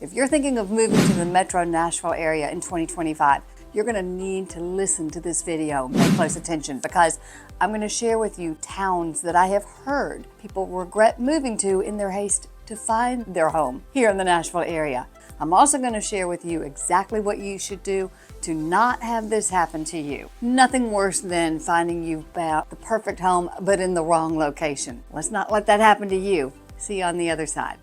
If you're thinking of moving to the metro Nashville area in 2025, you're going to need to listen to this video and pay close attention, because I'm going to share with you towns that I have heard people regret moving to in their haste to find their home here in the Nashville area. I'm also going to share with you exactly what you should do to not have this happen to you. Nothing worse than finding you found the perfect home but in the wrong location. Let's not let that happen to you. See you on the other side.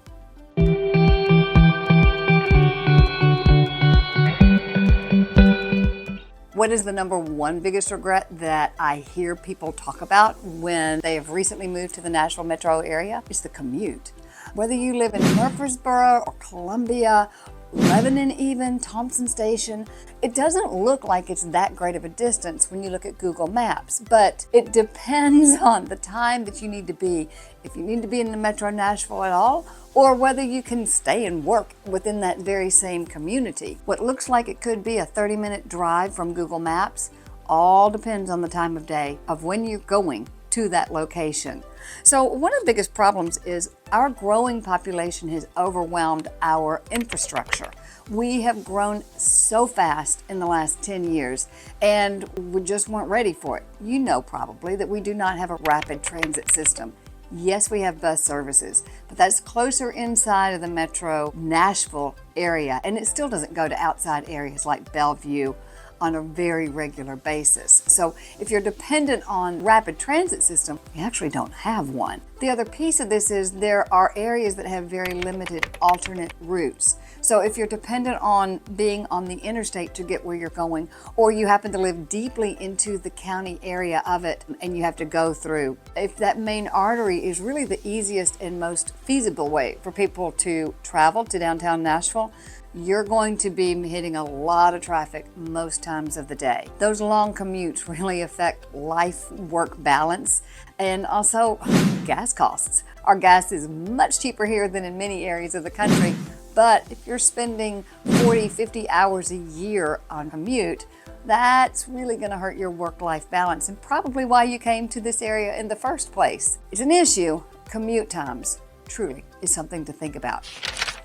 What is the number one biggest regret that I hear people talk about when they have recently moved to the Nashville metro area? It's the commute. Whether you live in Murfreesboro or Columbia, Lebanon even, Thompson Station, it doesn't look like it's that great of a distance when you look at Google Maps, but it depends on the time that you need to be, if you need to be in the metro Nashville at all, or whether you can stay and work within that very same community. What looks like it could be a 30-minute drive from Google Maps all depends on the time of day of when you're going to that location. So one of the biggest problems is our growing population has overwhelmed our infrastructure. We have grown so fast in the last 10 years and we just weren't ready for it. You know probably that we do not have a rapid transit system. Yes, we have bus services, but that's closer inside of the metro Nashville area, and it still doesn't go to outside areas like Bellevue on a very regular basis. So if you're dependent on rapid transit system, you actually don't have one. The other piece of this is there are areas that have very limited alternate routes. So if you're dependent on being on the interstate to get where you're going, or you happen to live deeply into the county area of it and you have to go through, if that main artery is really the easiest and most feasible way for people to travel to downtown Nashville, you're going to be hitting a lot of traffic most times of the day. Those long commutes really affect life-work balance and also gas costs. Our gas is much cheaper here than in many areas of the country, but if you're spending 40, 50 hours a year on commute, that's really going to hurt your work-life balance and probably why you came to this area in the first place. It's an issue. Commute times truly is something to think about.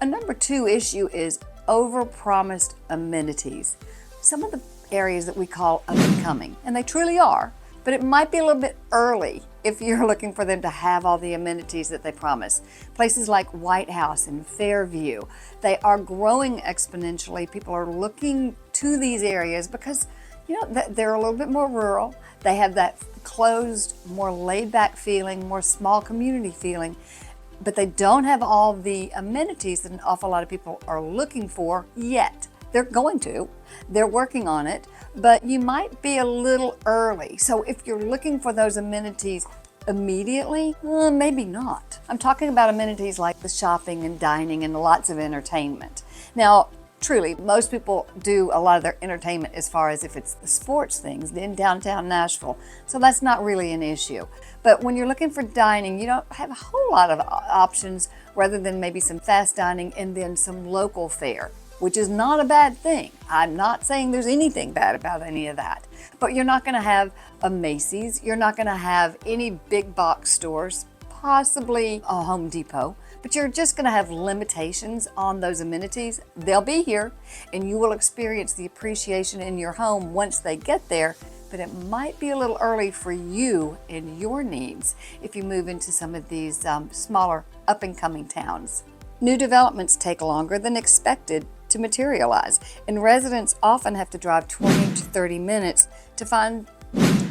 A number two issue is overpromised amenities. Some of the areas that we call up and coming, and they truly are, but it might be a little bit early if you're looking for them to have all the amenities that they promise. Places like White House and Fairview, they are growing exponentially. People are looking to these areas because, you know, they're a little bit more rural. They have that closed, more laid-back feeling, more small community feeling, but they don't have all the amenities that an awful lot of people are looking for yet. They're going to. They're working on it, but you might be a little early. So if you're looking for those amenities immediately, maybe not. I'm talking about amenities like the shopping and dining and lots of entertainment. Now, truly, most people do a lot of their entertainment as far as if it's the sports things in downtown Nashville. So that's not really an issue. But when you're looking for dining, you don't have a whole lot of options rather than maybe some fast dining and then some local fare, which is not a bad thing. I'm not saying there's anything bad about any of that. But you're not going to have a Macy's. You're not going to have any big box stores, possibly a Home Depot. But you're just going to have limitations on those amenities. They'll be here, and you will experience the appreciation in your home once they get there, but it might be a little early for you and your needs if you move into some of these smaller up-and-coming towns. New developments take longer than expected to materialize, and residents often have to drive 20 to 30 minutes to find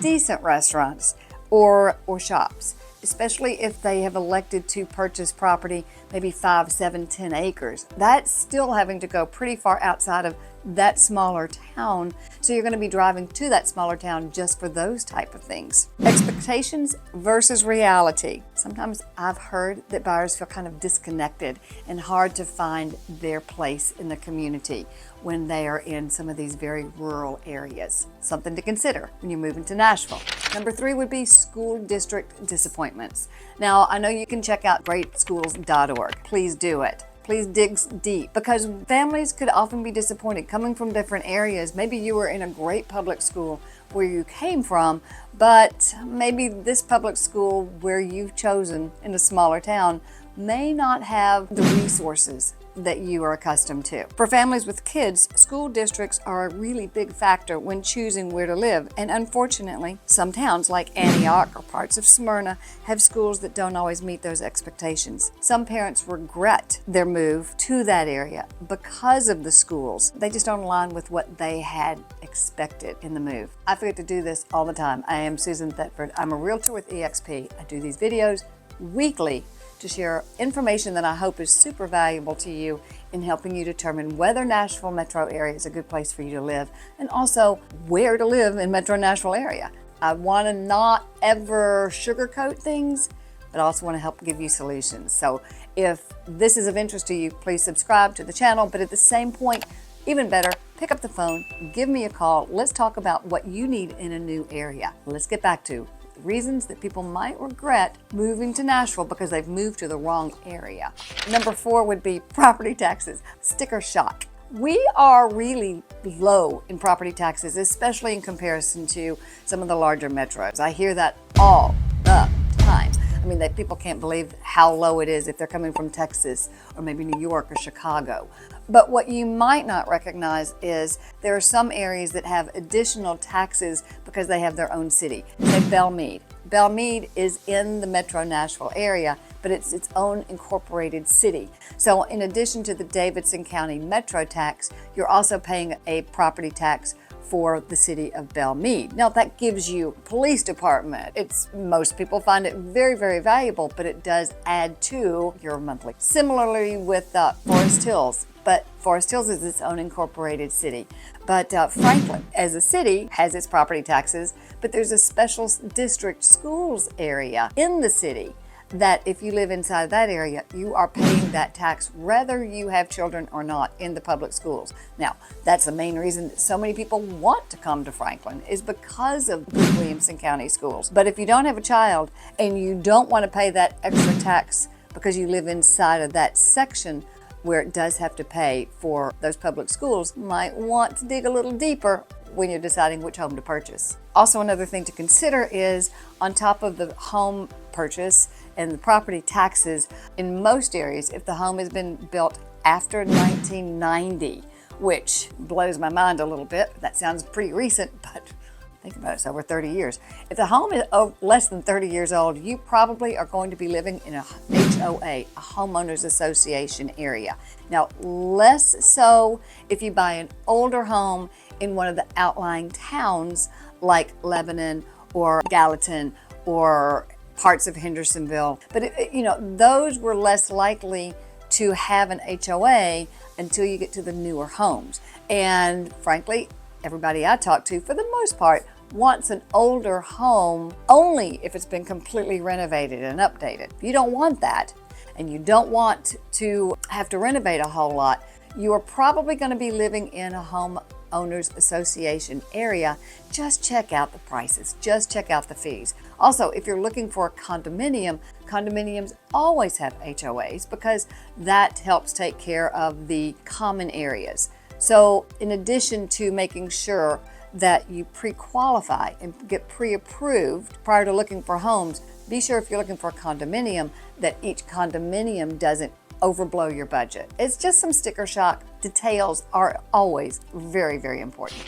decent restaurants or shops, especially if they have elected to purchase property, maybe 5, 7, 10 acres. That's still having to go pretty far outside of that smaller town. So you're going to be driving to that smaller town just for those type of things. Expectations versus reality. Sometimes I've heard that buyers feel kind of disconnected and hard to find their place in the community when they are in some of these very rural areas. Something to consider when you're moving to Nashville. Number 3 would be school district disappointments. Now, I know you can check out greatschools.org. Please do it. Please dig deep, because families could often be disappointed coming from different areas. Maybe you were in a great public school where you came from, but maybe this public school where you've chosen in a smaller town may not have the resources that you are accustomed to. For families with kids, school districts are a really big factor when choosing where to live, and unfortunately, some towns like Antioch or parts of Smyrna have schools that don't always meet those expectations. Some parents regret their move to that area because of the schools. They just don't align with what they had expected in the move. I forget to do this all the time. I am Susan Thetford. I'm a realtor with eXp. I do these videos weekly to share information that I hope is super valuable to you in helping you determine whether Nashville metro area is a good place for you to live, and also where to live in metro Nashville area. I want to not ever sugarcoat things, but I also want to help give you solutions. So if this is of interest to you, please subscribe to the channel, but at the same point, even better, pick up the phone, give me a call. Let's talk about what you need in a new area. Let's get back to reasons that people might regret moving to Nashville because they've moved to the wrong area. Number 4 would be property taxes. Sticker shock. We are really low in property taxes, especially in comparison to some of the larger metros. I hear that all the time. I mean, that people can't believe how low it is if they're coming from Texas or maybe New York or Chicago. But what you might not recognize is there are some areas that have additional taxes because they have their own city. Say Belmead. Belmead is in the metro Nashville area, but it's its own incorporated city. So in addition to the Davidson County metro tax, you're also paying a property tax for the city of Belmead. Now that gives you police department. Most people find it very, very valuable, but it does add to your monthly. Similarly with Forest Hills, but Forest Hills is its own incorporated city. But Franklin as a city has its property taxes, but there's a special district schools area in the city that if you live inside that area, you are paying that tax whether you have children or not in the public schools. Now, that's the main reason that so many people want to come to Franklin is because of good Williamson County schools. But if you don't have a child and you don't want to pay that extra tax because you live inside of that section where it does have to pay for those public schools, you might want to dig a little deeper when you're deciding which home to purchase. Also, another thing to consider is on top of the home purchase and the property taxes, in most areas, if the home has been built after 1990, which blows my mind a little bit. That sounds pretty recent, but think about it, it's over 30 years. If the home is less than 30 years old, you probably are going to be living in a HOA, a homeowners association area. Now, less so if you buy an older home in one of the outlying towns like Lebanon or Gallatin or parts of Hendersonville. But those were less likely to have an HOA until you get to the newer homes. And frankly, everybody I talk to, for the most part, wants an older home only if it's been completely renovated and updated. If you don't want that, and you don't want to have to renovate a whole lot, you are probably going to be living in a homeowners association area. Just check out the prices, just check out the fees. Also, if you're looking for a condominium, condominiums always have HOAs because that helps take care of the common areas. So in addition to making sure that you pre-qualify and get pre-approved prior to looking for homes, be sure if you're looking for a condominium that each condominium doesn't overblow your budget. It's just some sticker shock. Details are always very, very important.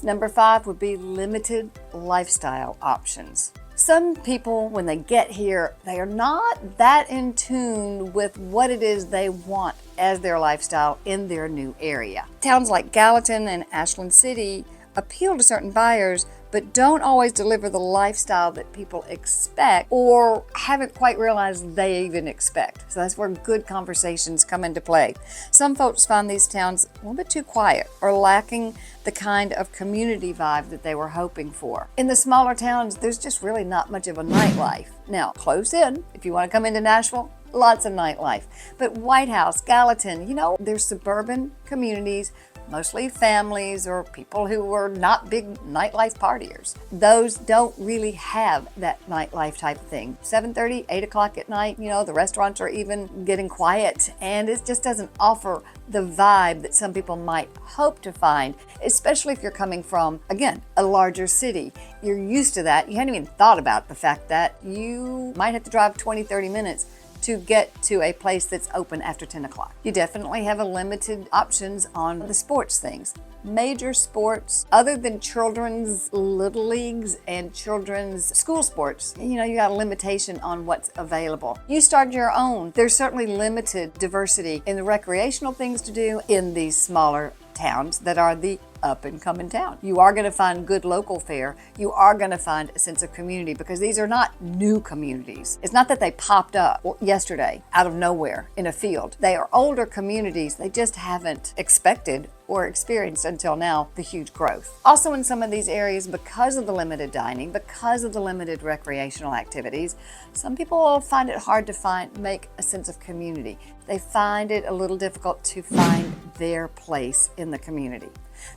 Number 5 would be limited lifestyle options. Some people, when they get here, they are not that in tune with what it is they want as their lifestyle in their new area. Towns like Gallatin and Ashland City appeal to certain buyers, but don't always deliver the lifestyle that people expect or haven't quite realized they even expect. So that's where good conversations come into play. Some folks find these towns a little bit too quiet or lacking the kind of community vibe that they were hoping for. In the smaller towns, there's just really not much of a nightlife. Now, close in, if you want to come into Nashville, lots of nightlife. But White House, Gallatin, they're suburban communities, mostly families or people who are not big nightlife partiers. Those don't really have that nightlife type of thing. 7:30, 8 o'clock at night, the restaurants are even getting quiet, and it just doesn't offer the vibe that some people might hope to find, especially if you're coming from, again, a larger city. You're used to that. You hadn't even thought about the fact that you might have to drive 20, 30 minutes to get to a place that's open after 10 o'clock. You definitely have a limited options on the sports things. Major sports, other than children's little leagues and children's school sports, you got a limitation on what's available. You start your own. There's certainly limited diversity in the recreational things to do in these smaller towns that are the up and coming town. You are going to find good local fare. You are going to find a sense of community because these are not new communities. It's not that they popped up yesterday out of nowhere in a field. They are older communities. They just haven't expected or experienced until now the huge growth. Also in some of these areas, because of the limited dining, because of the limited recreational activities, some people find it hard to make a sense of community. They find it a little difficult to find their place in the community.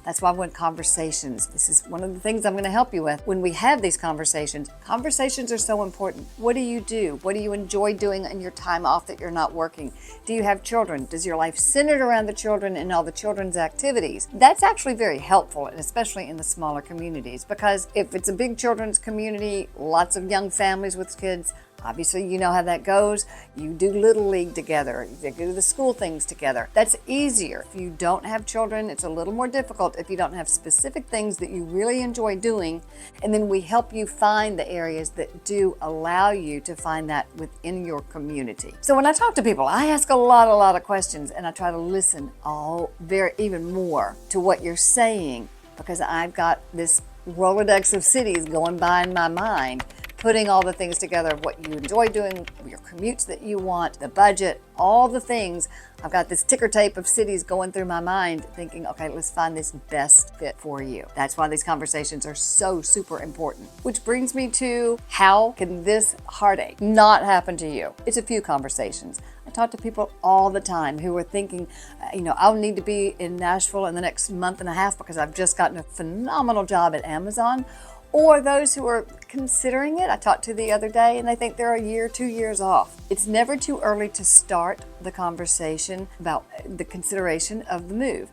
That's why when conversations, this is one of the things I'm going to help you with. When we have these conversations are so important. What do you do? What do you enjoy doing in your time off that you're not working? Do you have children? Does your life centered around the children and all the children's activities? That's actually very helpful, and especially in the smaller communities, because if it's a big children's community, lots of young families with kids, obviously, you know how that goes. You do Little League together. You do the school things together. That's easier. If you don't have children, it's a little more difficult if you don't have specific things that you really enjoy doing. And then we help you find the areas that do allow you to find that within your community. So when I talk to people, I ask a lot of questions, and I try to listen even more to what you're saying, because I've got this Rolodex of cities going by in my mind, putting all the things together of what you enjoy doing, your commutes that you want, the budget, all the things. I've got this ticker tape of cities going through my mind thinking, okay, let's find this best fit for you. That's why these conversations are so super important. Which brings me to, how can this heartache not happen to you? It's a few conversations. I talk to people all the time who are thinking, I'll need to be in Nashville in the next month and a half because I've just gotten a phenomenal job at Amazon. Or those who are considering it. I talked to the other day, and they think they're a year, 2 years off. It's never too early to start the conversation about the consideration of the move.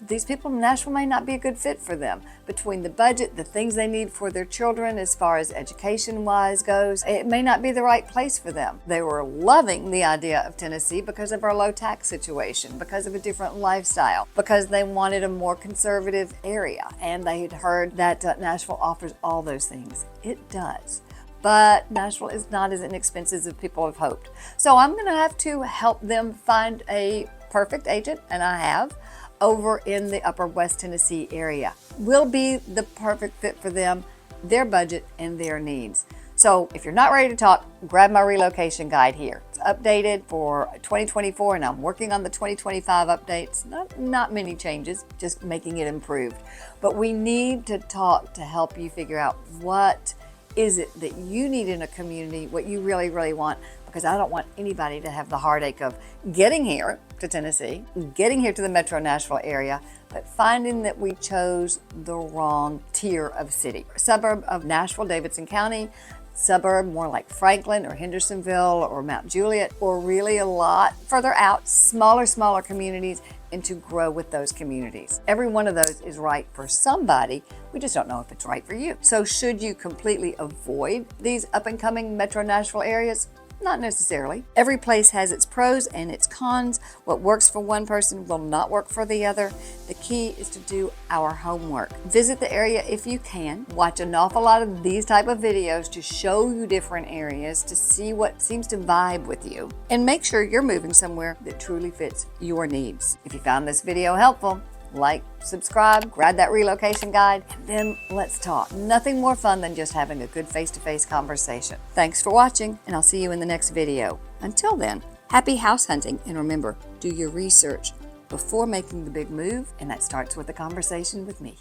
These people in Nashville may not be a good fit for them. Between the budget, the things they need for their children as far as education-wise goes, it may not be the right place for them. They were loving the idea of Tennessee because of our low tax situation, because of a different lifestyle, because they wanted a more conservative area, and they had heard that Nashville offers all those things. It does. But Nashville is not as inexpensive as people have hoped. So I'm going to have to help them find a perfect agent, and I have, over in the upper West Tennessee area. Will be the perfect fit for them, their budget, and their needs. So if you're not ready to talk, grab my relocation guide here. It's updated for 2024, and I'm working on the 2025 updates. Not many changes, just making it improved. But we need to talk to help you figure out what is it that you need in a community, what you really, really want, because I don't want anybody to have the heartache of getting here to Tennessee, getting here to the metro Nashville area, but finding that we chose the wrong tier of city. Suburb of Nashville, Davidson County, suburb more like Franklin or Hendersonville or Mount Juliet, or really a lot further out, smaller communities, and to grow with those communities. Every one of those is right for somebody. We just don't know if it's right for you. So should you completely avoid these up and coming metro Nashville areas? Not necessarily. Every place has its pros and its cons. What works for one person will not work for the other. The key is to do our homework. Visit the area if you can. Watch an awful lot of these type of videos to show you different areas, to see what seems to vibe with you. And make sure you're moving somewhere that truly fits your needs. If you found this video helpful, like, subscribe, grab that relocation guide, and then let's talk. Nothing more fun than just having a good face-to-face conversation. Thanks for watching, and I'll see you in the next video. Until then, happy house hunting, and remember, do your research before making the big move, and that starts with a conversation with me.